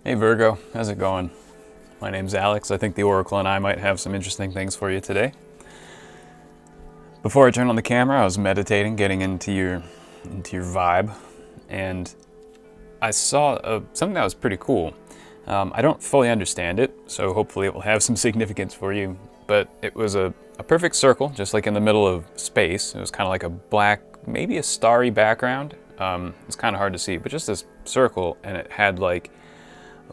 Hey Virgo, how's it going? My name's Alex. I think the Oracle and I might have some interesting things for you today. Before I turned on the camera, I was meditating, getting into your vibe, and I saw something that was pretty cool. I don't fully understand it, so hopefully it will have some significance for you, but it was a perfect circle, just like in the middle of space. It was kind of like a black, maybe a starry background. It's kind of hard to see, but just this circle, and it had like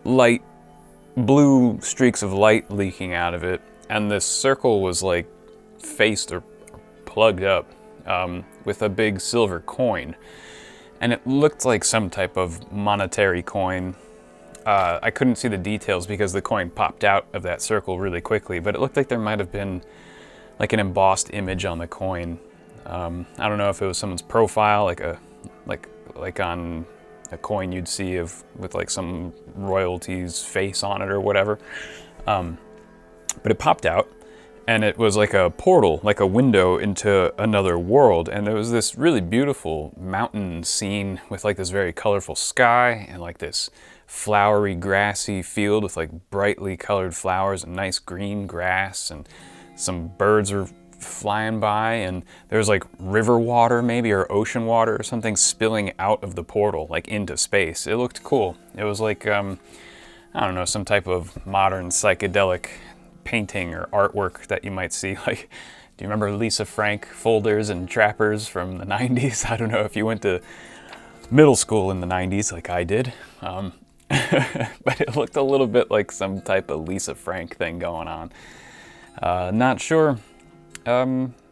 light, blue streaks of light leaking out of it, and this circle was like faced or plugged up with a big silver coin, and it looked like some type of monetary coin. I couldn't see the details because the coin popped out of that circle really quickly, but it looked like there might have been like an embossed image on the coin. I don't know if it was someone's profile, like on a coin you'd see with like some royalty's face on it or whatever. But it popped out, and it was like a portal, like a window into another world. And there was this really beautiful mountain scene with like this very colorful sky and like this flowery, grassy field with like brightly colored flowers and nice green grass, and some birds were flying by, and there's like river water maybe, or ocean water or something spilling out of the portal like into space. It looked cool. It was like I don't know, some type of modern psychedelic painting or artwork that you might see. Like, do you remember Lisa Frank folders and trappers from the 90s? I don't know if you went to middle school in the 90s like I did, but it looked a little bit like some type of Lisa Frank thing going on. Not sure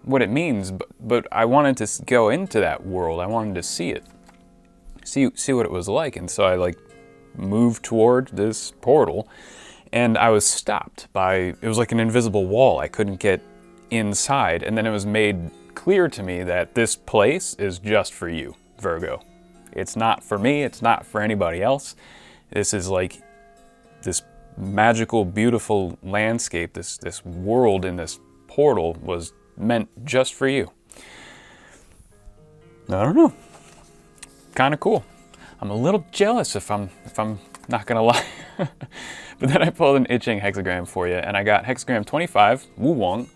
what it means, but I wanted to go into that world. I wanted to see it, see what it was like, and so I like moved toward this portal, and I was stopped by, it was like an invisible wall. I couldn't get inside, and then it was made clear to me that this place is just for you, Virgo. It's not for me, it's not for anybody else. This is like this magical, beautiful landscape, this world in this portal was meant just for you. I don't know. Kind of cool. I'm a little jealous if I'm not gonna lie. But then I pulled an itching hexagram for you, and I got hexagram 25, Wu Wong,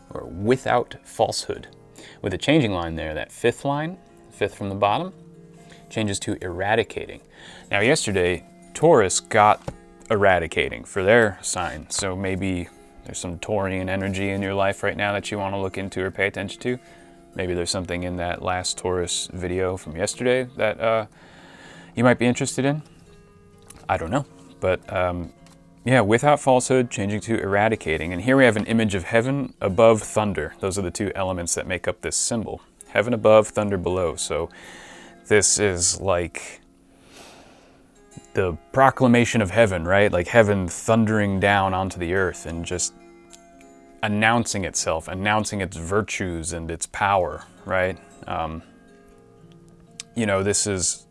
or without falsehood, with a changing line there. That fifth line, fifth from the bottom, changes to eradicating. Now yesterday, Taurus got eradicating for their sign, so maybe there's some Taurian energy in your life right now that you want to look into or pay attention to. Maybe there's something in that last Taurus video from yesterday that you might be interested in. I don't know. But yeah, without falsehood, changing to eradicating. And here we have an image of heaven above thunder. Those are the two elements that make up this symbol. Heaven above, thunder below. So this is like the proclamation of heaven, right? Like heaven thundering down onto the earth and just announcing itself, announcing its virtues and its power, right? You know, this is,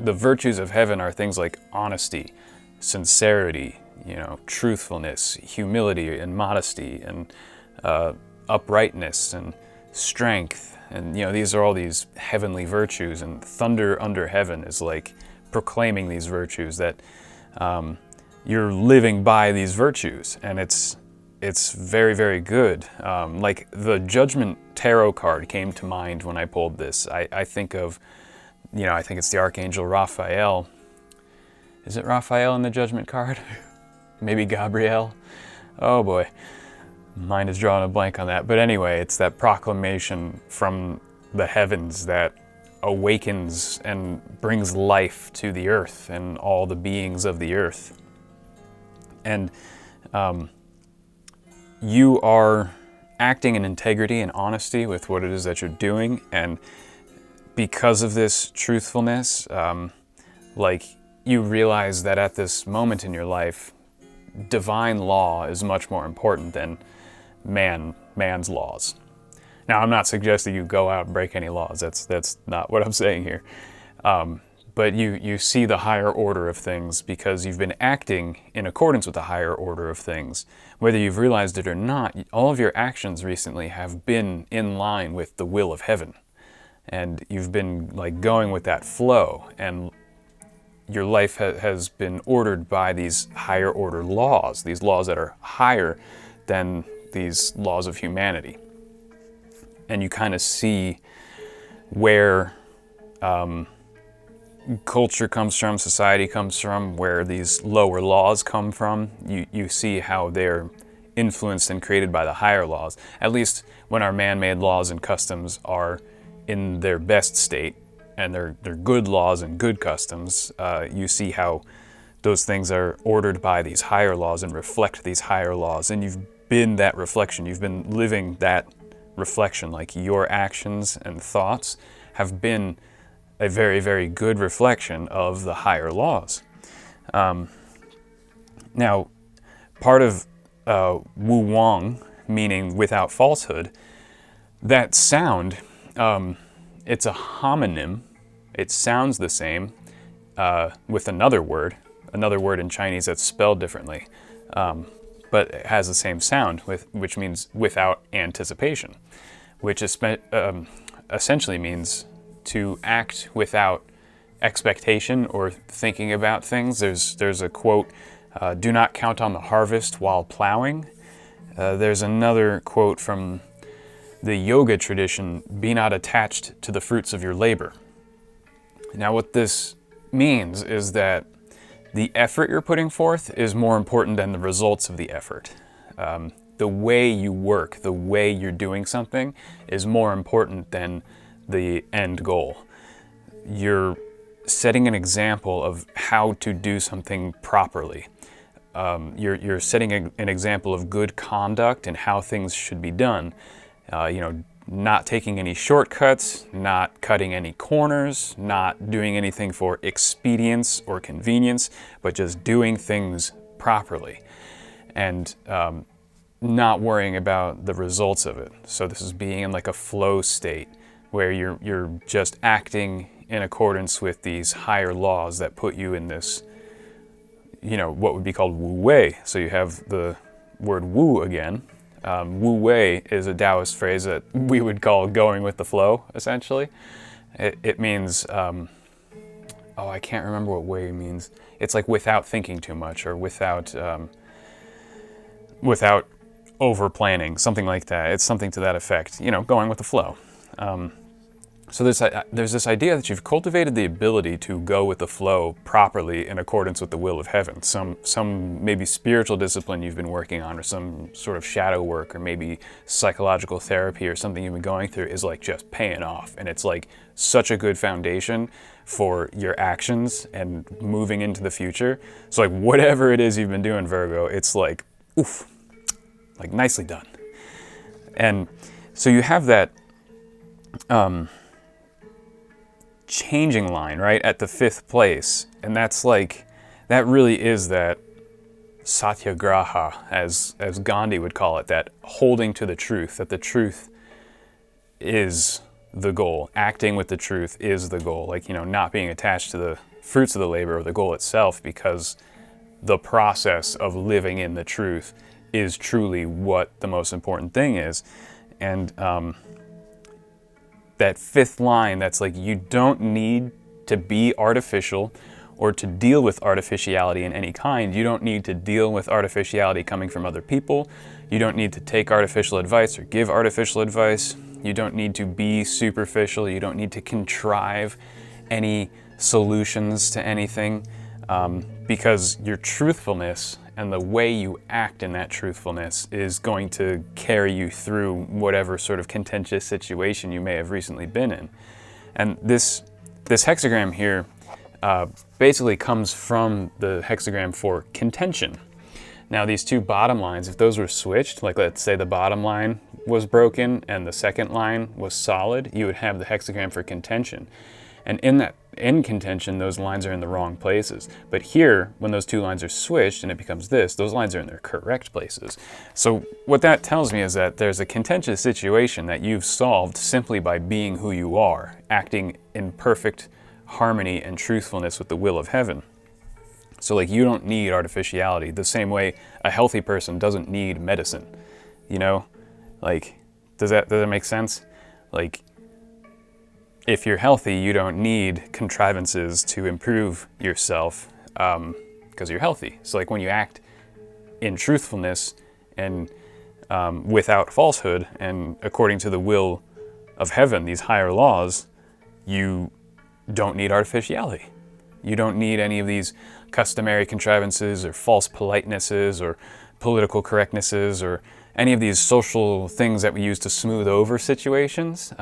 the virtues of heaven are things like honesty, sincerity, you know, truthfulness, humility and modesty, and uprightness and strength. And, you know, these are all these heavenly virtues, and thunder under heaven is like proclaiming these virtues, that you're living by these virtues, and it's very, very good. Like the Judgment Tarot card came to mind when I pulled this. I think of, you know, I think it's the Archangel Raphael. Is it Raphael in the Judgment card? Maybe Gabriel? Oh boy, mind is drawing a blank on that. But anyway, it's that proclamation from the heavens that awakens and brings life to the earth and all the beings of the earth. And you are acting in integrity and honesty with what it is that you're doing, and because of this truthfulness, like you realize that at this moment in your life, divine law is much more important than man's laws. Now, I'm not suggesting you go out and break any laws. That's not what I'm saying here. But you see the higher order of things because you've been acting in accordance with the higher order of things. Whether you've realized it or not, all of your actions recently have been in line with the will of heaven. And you've been like going with that flow. And your life has been ordered by these higher order laws, these laws that are higher than these laws of humanity. And you kind of see where culture comes from, society comes from, where these lower laws come from. You see how they're influenced and created by the higher laws. At least when our man-made laws and customs are in their best state, and they're good laws and good customs, you see how those things are ordered by these higher laws and reflect these higher laws. And you've been that reflection. You've been living that reflection. Like, your actions and thoughts have been a very, very good reflection of the higher laws. Now, part of Wu Wang, meaning without falsehood, that sound, it's a homonym. It sounds the same with another word in Chinese that's spelled differently, but it has the same sound, which means without anticipation, which is, essentially means to act without expectation or thinking about things. There's a quote, "Do not count on the harvest while plowing." There's another quote from the yoga tradition, "Be not attached to the fruits of your labor." Now, what this means is that the effort you're putting forth is more important than the results of the effort. The way you work, the way you're doing something is more important than the end goal. You're setting an example of how to do something properly. You're setting an example of good conduct and how things should be done. Not taking any shortcuts, not cutting any corners, not doing anything for expedience or convenience, but just doing things properly, and not worrying about the results of it. So this is being in like a flow state where you're just acting in accordance with these higher laws that put you in this, what would be called Wu Wei. So you have the word Wu again. Wu Wei is a Taoist phrase that we would call going with the flow, essentially. It means, I can't remember what Wei means. It's like without thinking too much, or without over planning, something like that. It's something to that effect, going with the flow. So there's this idea that you've cultivated the ability to go with the flow properly in accordance with the will of heaven. Some maybe spiritual discipline you've been working on, or some sort of shadow work, or maybe psychological therapy or something you've been going through is like just paying off. And it's like such a good foundation for your actions and moving into the future. So like whatever it is you've been doing, Virgo, it's like, oof, like nicely done. And so you have that changing line, right, at the 5th place. And that's like, that really is that satyagraha, as Gandhi would call it, that holding to the truth, that the truth is the goal. Acting with the truth is the goal. Like, not being attached to the fruits of the labor or the goal itself, because the process of living in the truth is truly what the most important thing is. And that 5th line, that's like, you don't need to be artificial or to deal with artificiality in any kind. You don't need to deal with artificiality coming from other people. You don't need to take artificial advice or give artificial advice. You don't need to be superficial. You don't need to contrive any solutions to anything, because your truthfulness and the way you act in that truthfulness is going to carry you through whatever sort of contentious situation you may have recently been in. And this hexagram here basically comes from the hexagram for contention. Now, these two bottom lines, if those were switched, like let's say the bottom line was broken and the second line was solid, you would have the hexagram for contention. And in contention, those lines are in the wrong places. But here, when those two lines are switched and it becomes this, those lines are in their correct places. So what that tells me is that there's a contentious situation that you've solved simply by being who you are, acting in perfect harmony and truthfulness with the will of heaven. So like, you don't need artificiality the same way a healthy person doesn't need medicine. Like, does that make sense? Like, if you're healthy, you don't need contrivances to improve yourself because you're healthy. So like when you act in truthfulness and without falsehood and according to the will of heaven, these higher laws, you don't need artificiality. You don't need any of these customary contrivances or false politenesses or political correctnesses or any of these social things that we use to smooth over situations.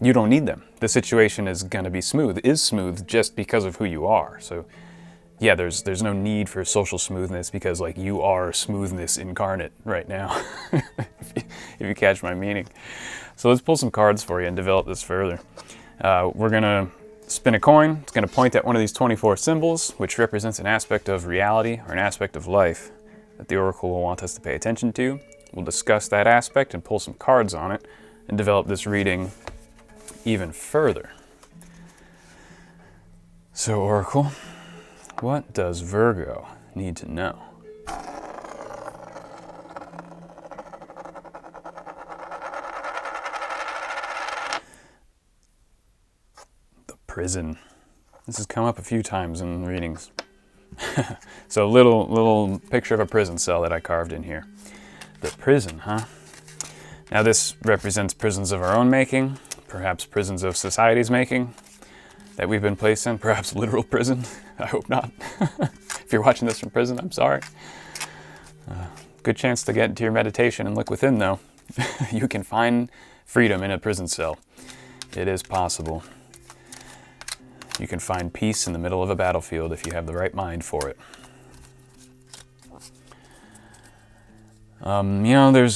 You don't need them. The situation is going to be smooth, is smooth just because of who you are. So yeah, there's no need for social smoothness because like you are smoothness incarnate right now, if you catch my meaning. So let's pull some cards for you and develop this further. We're gonna spin a coin. It's gonna point at one of these 24 symbols, which represents an aspect of reality or an aspect of life that the Oracle will want us to pay attention to. We'll discuss that aspect and pull some cards on it and develop this reading even further. So Oracle, what does Virgo need to know? The prison. This has come up a few times in readings. So little picture of a prison cell that I carved in here. The prison, huh? Now this represents prisons of our own making, perhaps prisons of society's making that we've been placed in, perhaps literal prison. I hope not. If you're watching this from prison, I'm sorry. Good chance to get into your meditation and look within though. You can find freedom in a prison cell. It is possible. You can find peace in the middle of a battlefield if you have the right mind for it. You know,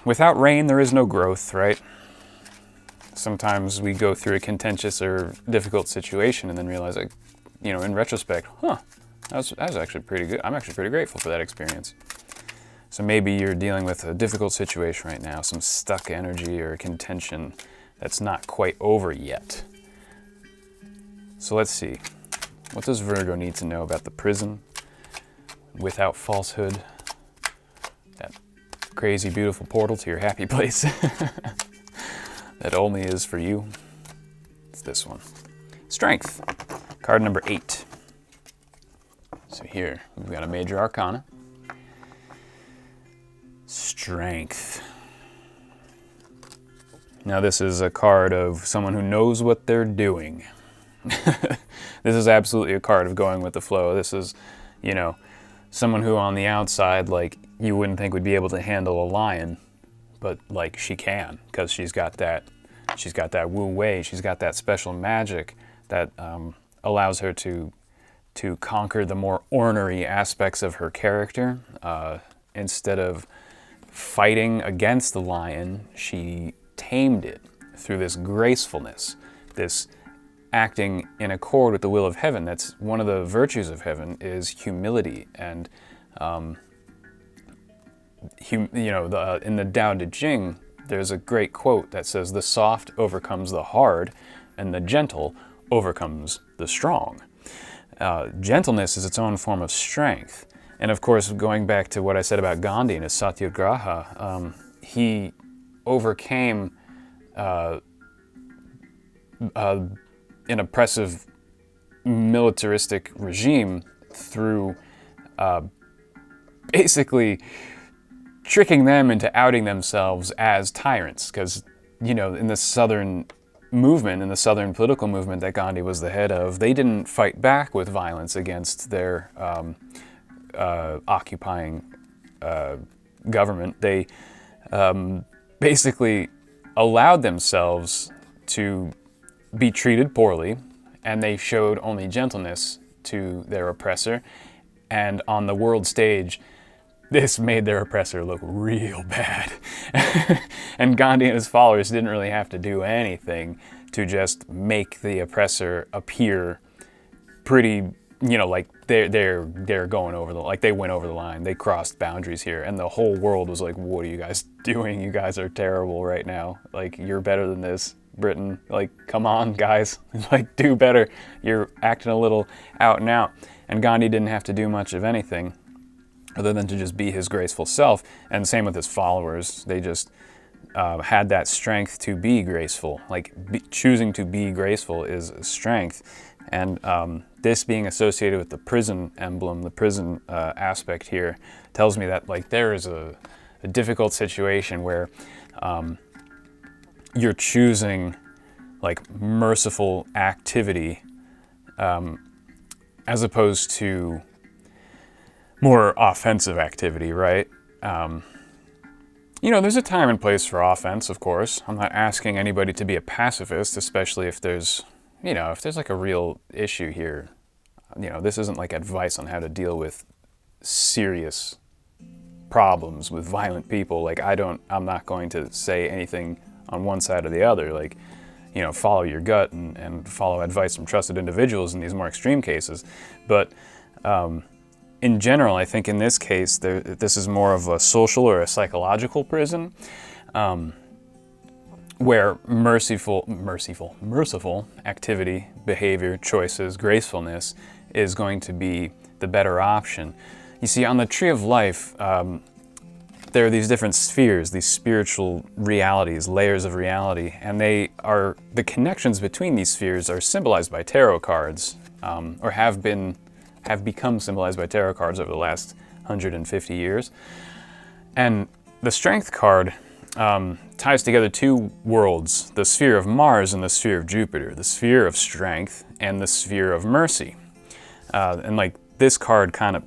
without rain, there is no growth, right? Sometimes we go through a contentious or difficult situation and then realize, like, you know, in retrospect, that was actually pretty good. I'm actually pretty grateful for that experience. So maybe you're dealing with a difficult situation right now, some stuck energy or contention that's not quite over yet. So let's see. What does Virgo need to know about the prison without falsehood? That crazy, beautiful portal to your happy place that only is for you. It's this one. Strength. Card number 8. So here, we've got a major arcana. Strength. Now this is a card of someone who knows what they're doing. This is absolutely a card of going with the flow. This is, you know, someone who on the outside, like, you wouldn't think would be able to handle a lion, but like she can, because she's got that wu wei, she's got that special magic that allows her to conquer the more ornery aspects of her character. Instead of fighting against the lion, she tamed it through this gracefulness, this acting in accord with the will of heaven. That's one of the virtues of heaven, is humility. And in the Tao Te Ching, there's a great quote that says, "The soft overcomes the hard, and the gentle overcomes the strong." Gentleness is its own form of strength. And of course, going back to what I said about Gandhi and his satyagraha, he overcame an oppressive militaristic regime through basically tricking them into outing themselves as tyrants. Because, you know, in the Southern movement, in the Southern political movement that Gandhi was the head of, they didn't fight back with violence against their occupying government. They basically allowed themselves to be treated poorly, and they showed only gentleness to their oppressor. And on the world stage, this made their oppressor look real bad. And Gandhi and his followers didn't really have to do anything to just make the oppressor appear pretty, you know, like they're going over like they went over the line. They crossed boundaries here, and the whole world was like, "What are you guys doing? You guys are terrible right now. Like, you're better than this, Britain. Like, come on, guys. Like, do better. You're acting a little out and out." And Gandhi didn't have to do much of anything other than to just be his graceful self. And same with his followers. They just had that strength to be graceful. Like choosing to be graceful is a strength. And this being associated with the prison emblem, the prison aspect here, tells me that like there is a difficult situation where you're choosing like merciful activity as opposed to more offensive activity, right? You know, there's a time and place for offense, of course. I'm not asking anybody to be a pacifist, especially if there's, you know, if there's like a real issue here. You know, this isn't like advice on how to deal with serious problems with violent people. Like I'm not going to say anything on one side or the other. Like, you know, follow your gut and follow advice from trusted individuals in these more extreme cases. But in general, I think in this case, this is more of a social or a psychological prison, where merciful activity, behavior, choices, gracefulness is going to be the better option. You see, on the Tree of Life, there are these different spheres, these spiritual realities, layers of reality, and the connections between these spheres are symbolized by tarot cards, or have become symbolized by tarot cards over the last 150 years. And the Strength card ties together two worlds, the sphere of Mars and the sphere of Jupiter, the sphere of strength and the sphere of mercy. And like this card kind of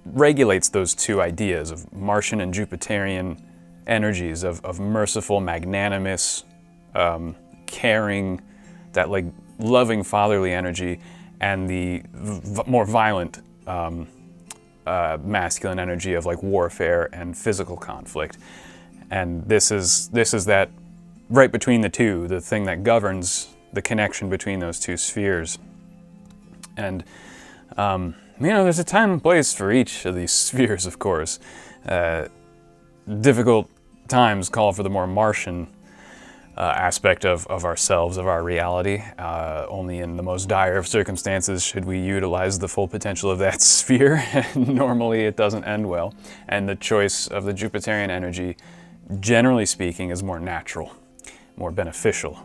regulates those two ideas of Martian and Jupiterian energies of merciful, magnanimous, caring, that like loving fatherly energy, and the more violent masculine energy of like warfare and physical conflict. And this is that right between the two, the thing that governs the connection between those two spheres. And you know, there's a time and place for each of these spheres, of course. Difficult times call for the more Martian aspect of ourselves, of our reality. Only in the most dire of circumstances should we utilize the full potential of that sphere. Normally it doesn't end well. And the choice of the Jupiterian energy, generally speaking, is more natural, more beneficial.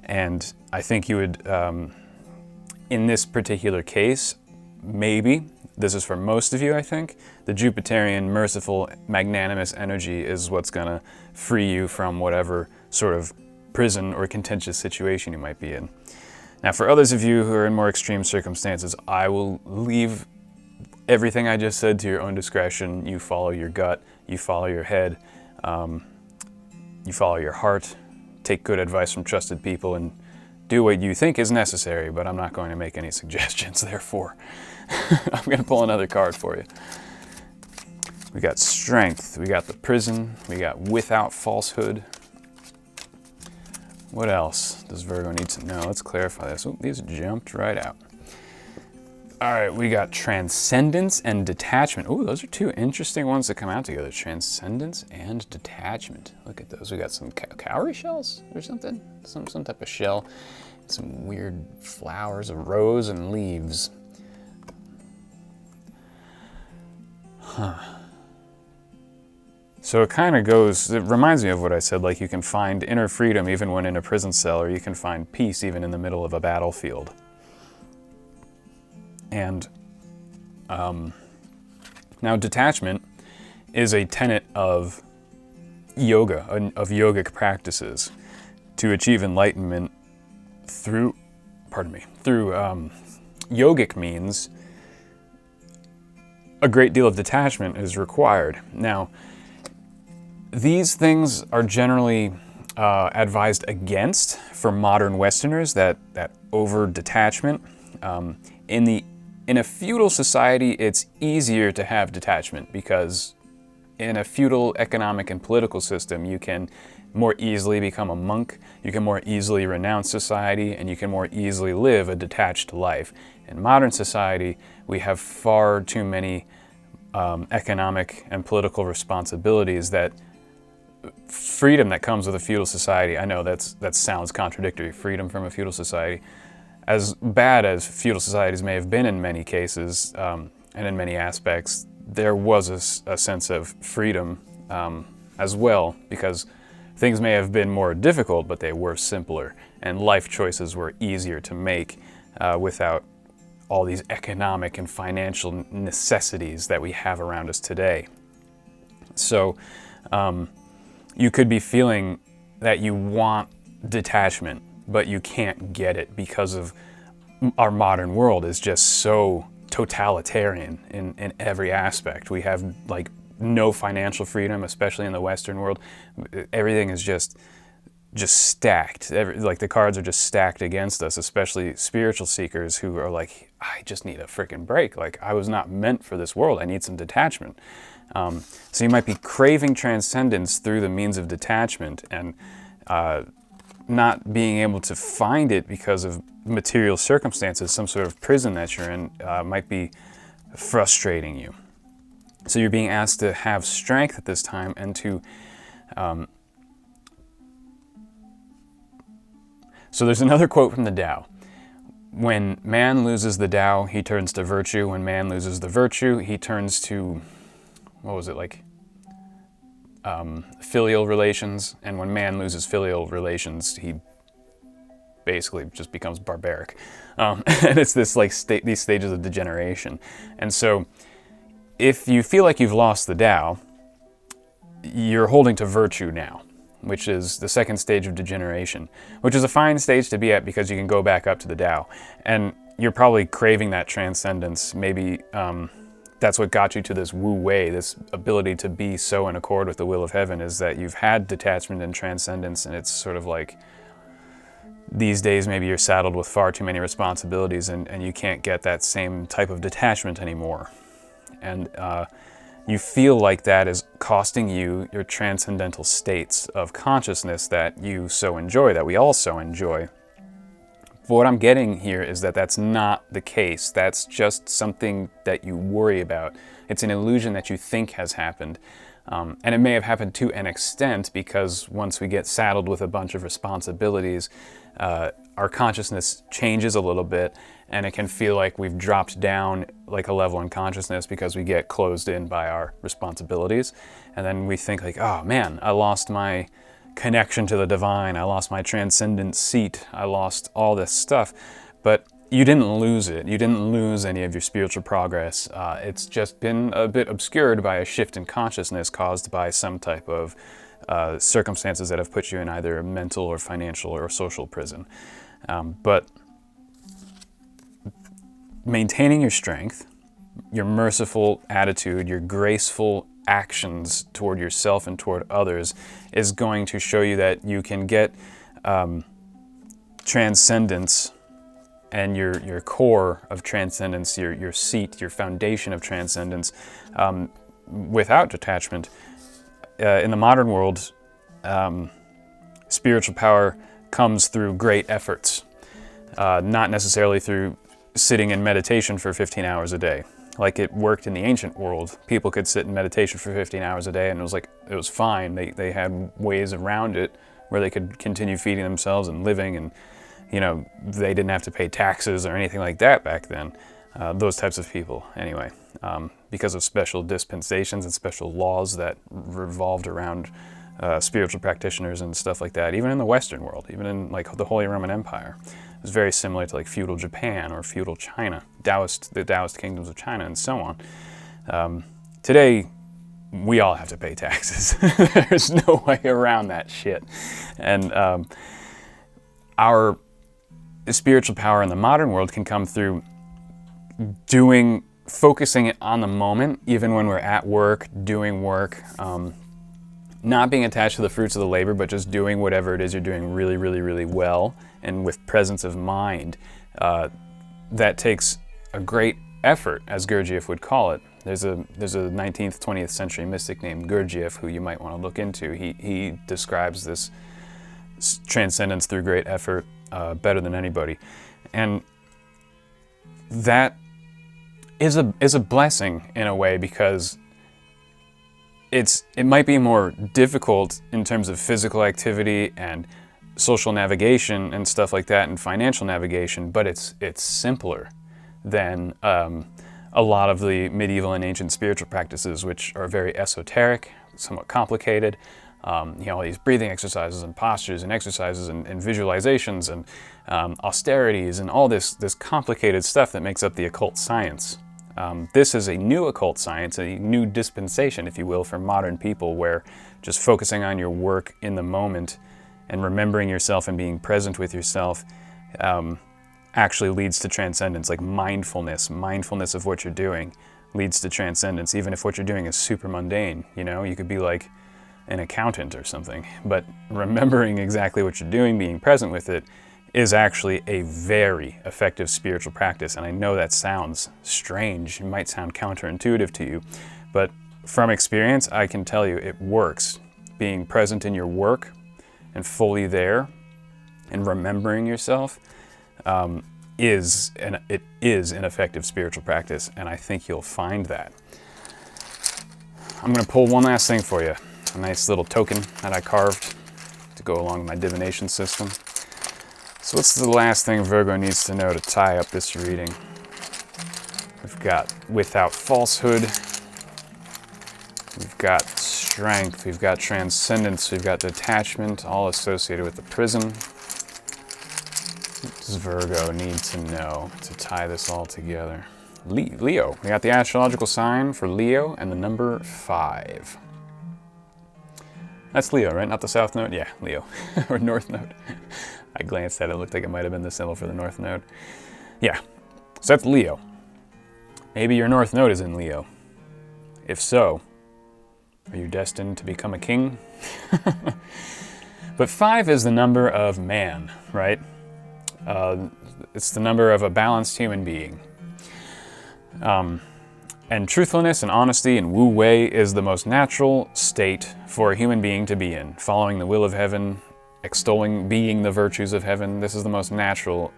And I think you would, in this particular case, maybe, this is for most of you, I think, the Jupiterian, merciful, magnanimous energy is what's gonna free you from whatever sort of prison or contentious situation you might be in. Now, for others of you who are in more extreme circumstances, I will leave everything I just said to your own discretion. You follow your gut, you follow your head, you follow your heart, take good advice from trusted people, and do what you think is necessary, but I'm not going to make any suggestions, therefore. I'm going to pull another card for you. We got Strength, we got the Prison, we got Without Falsehood. What else does Virgo need to know? Let's clarify this. Oh, these jumped right out. All right, we got Transcendence and Detachment. Oh, those are two interesting ones that come out together. Transcendence and Detachment. Look at those. We got some cowrie shells or something. Some type of shell. Some weird flowers, a rose and leaves. Huh. So it kind of goes, it reminds me of what I said, like you can find inner freedom even when in a prison cell, or you can find peace even in the middle of a battlefield. And now detachment is a tenet of yoga, of yogic practices to achieve enlightenment through yogic means. A great deal of detachment is required. Now, these things are generally advised against for modern Westerners, that over detachment. In a feudal society, it's easier to have detachment because in a feudal economic and political system, you can more easily become a monk, you can more easily renounce society, and you can more easily live a detached life. In modern society, we have far too many economic and political responsibilities that freedom that comes with a feudal society, I know that sounds contradictory, freedom from a feudal society. As bad as feudal societies may have been in many cases, and in many aspects, there was a sense of freedom as well, because things may have been more difficult, but they were simpler, and life choices were easier to make without all these economic and financial necessities that we have around us today. So you could be feeling that you want detachment, but you can't get it because of our modern world is just so totalitarian in every aspect. We have like no financial freedom, especially in the Western world. Everything is just stacked. Like the cards are just stacked against us, especially spiritual seekers who are like, I just need a freaking break. Like I was not meant for this world. I need some detachment. So you might be craving transcendence through the means of detachment and not being able to find it because of material circumstances, some sort of prison that you're in, might be frustrating you. So you're being asked to have strength at this time and to... So there's another quote from the Tao. When man loses the Tao, he turns to virtue. When man loses the virtue, he turns to, what was it, like filial relations. And when man loses filial relations, he basically just becomes barbaric. And it's this like these stages of degeneration. And so if you feel like you've lost the Tao, you're holding to virtue now, which is the second stage of degeneration, which is a fine stage to be at because you can go back up to the Tao. And you're probably craving that transcendence. Maybe that's what got you to this Wu Wei, this ability to be so in accord with the will of heaven, is that you've had detachment and transcendence, and it's sort of like these days maybe you're saddled with far too many responsibilities and you can't get that same type of detachment anymore. And you feel like that is costing you your transcendental states of consciousness that you so enjoy, that we all so enjoy. But what I'm getting here is that that's not the case. That's just something that you worry about. It's an illusion that you think has happened. And it may have happened to an extent because once we get saddled with a bunch of responsibilities, our consciousness changes a little bit, and it can feel like we've dropped down like a level in consciousness because we get closed in by our responsibilities. And then we think like, oh man, I lost my connection to the divine, I lost my transcendent seat, I lost all this stuff. But you didn't lose it. You didn't lose any of your spiritual progress. It's just been a bit obscured by a shift in consciousness caused by some type of circumstances that have put you in either a mental or financial or social prison. But maintaining your strength, your merciful attitude, your graceful actions toward yourself and toward others is going to show you that you can get transcendence and your core of transcendence, your seat, your foundation of transcendence without detachment. In the modern world, spiritual power comes through great efforts, not necessarily through sitting in meditation for 15 hours a day. Like it worked in the ancient world. People could sit in meditation for 15 hours a day and it was fine. They had ways around it where they could continue feeding themselves and living, and you know, they didn't have to pay taxes or anything like that back then. Those types of people, anyway, because of special dispensations and special laws that revolved around spiritual practitioners and stuff like that, even in the Western world, even in like the Holy Roman Empire. It was very similar to like feudal Japan or feudal China, the Taoist kingdoms of China, and so on. Today, we all have to pay taxes. There's no way around that shit. And our spiritual power in the modern world can come through focusing it on the moment, even when we're at work, doing work, not being attached to the fruits of the labor, but just doing whatever it is you're doing really, really, really well and with presence of mind. That takes a great effort, as Gurdjieff would call it. There's a 19th, 20th century mystic named Gurdjieff who you might want to look into. He describes this transcendence through great effort better than anybody. And that is a blessing in a way, because it might be more difficult in terms of physical activity and social navigation and stuff like that, and financial navigation, but it's simpler than a lot of the medieval and ancient spiritual practices, which are very esoteric, somewhat complicated, you know, all these breathing exercises and postures and exercises and visualizations and austerities and all this complicated stuff that makes up the occult science. This is a new occult science, a new dispensation, if you will, for modern people, where just focusing on your work in the moment and remembering yourself and being present with yourself actually leads to transcendence. Like mindfulness of what you're doing leads to transcendence, even if what you're doing is super mundane. You know, you could be like an accountant or something, but remembering exactly what you're doing, being present with it, is actually a very effective spiritual practice. And I know that sounds strange, it might sound counterintuitive to you, but from experience, I can tell you it works. Being present in your work and fully there and remembering yourself is an effective spiritual practice, and I think you'll find that. I'm gonna pull one last thing for you, a nice little token that I carved to go along with my divination system. So what's the last thing Virgo needs to know to tie up this reading? We've got without falsehood, we've got strength, we've got transcendence, we've got detachment, all associated with the prison. What does Virgo need to know to tie this all together? Leo. We got the astrological sign for Leo and the number 5. That's Leo, right? Not the south node? Yeah, Leo. Or north node. I glanced at it, looked like it might have been the symbol for the north node. Yeah, so that's Leo. Maybe your north node is in Leo. If so, are you destined to become a king? But 5 is the number of man, right? It's the number of a balanced human being. And truthfulness and honesty and wu wei is the most natural state for a human being to be in. Following the will of heaven, extolling, being the virtues of heaven. This is the most natural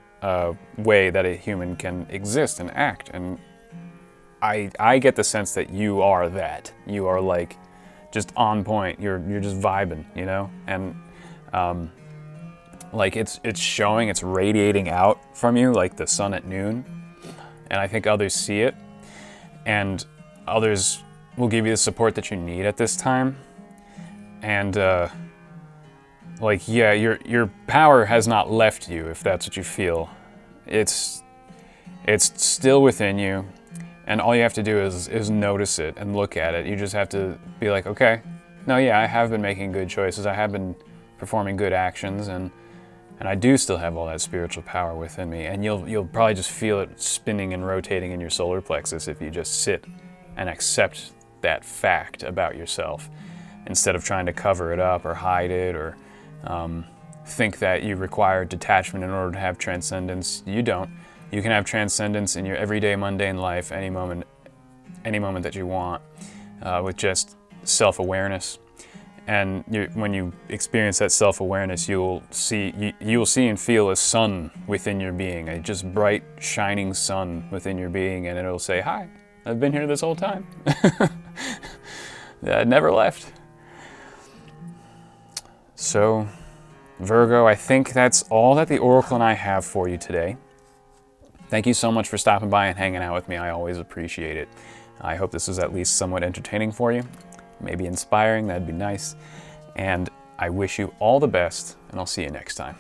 way that a human can exist and act. And I get the sense that you are that. You are like just on point. You're just vibing, you know? And like it's showing, it's radiating out from you like the sun at noon. And I think others see it. And others will give you the support that you need at this time. And like, yeah, your power has not left you, if that's what you feel. It's still within you, and all you have to do is notice it and look at it. You just have to be like, okay, no, yeah, I have been making good choices. I have been performing good actions, and I do still have all that spiritual power within me. And you'll probably just feel it spinning and rotating in your solar plexus if you just sit and accept that fact about yourself, instead of trying to cover it up or hide it or think that you require detachment in order to have transcendence. You don't. You can have transcendence in your everyday mundane life any moment that you want, with just self-awareness. And when you experience that self-awareness, you'll see and feel a sun within your being, a just bright, shining sun within your being, and it'll say, "Hi, I've been here this whole time. I never left." So, Virgo, I think that's all that the Oracle and I have for you today. Thank you so much for stopping by and hanging out with me. I always appreciate it. I hope this was at least somewhat entertaining for you. Maybe inspiring, that'd be nice. And I wish you all the best, and I'll see you next time.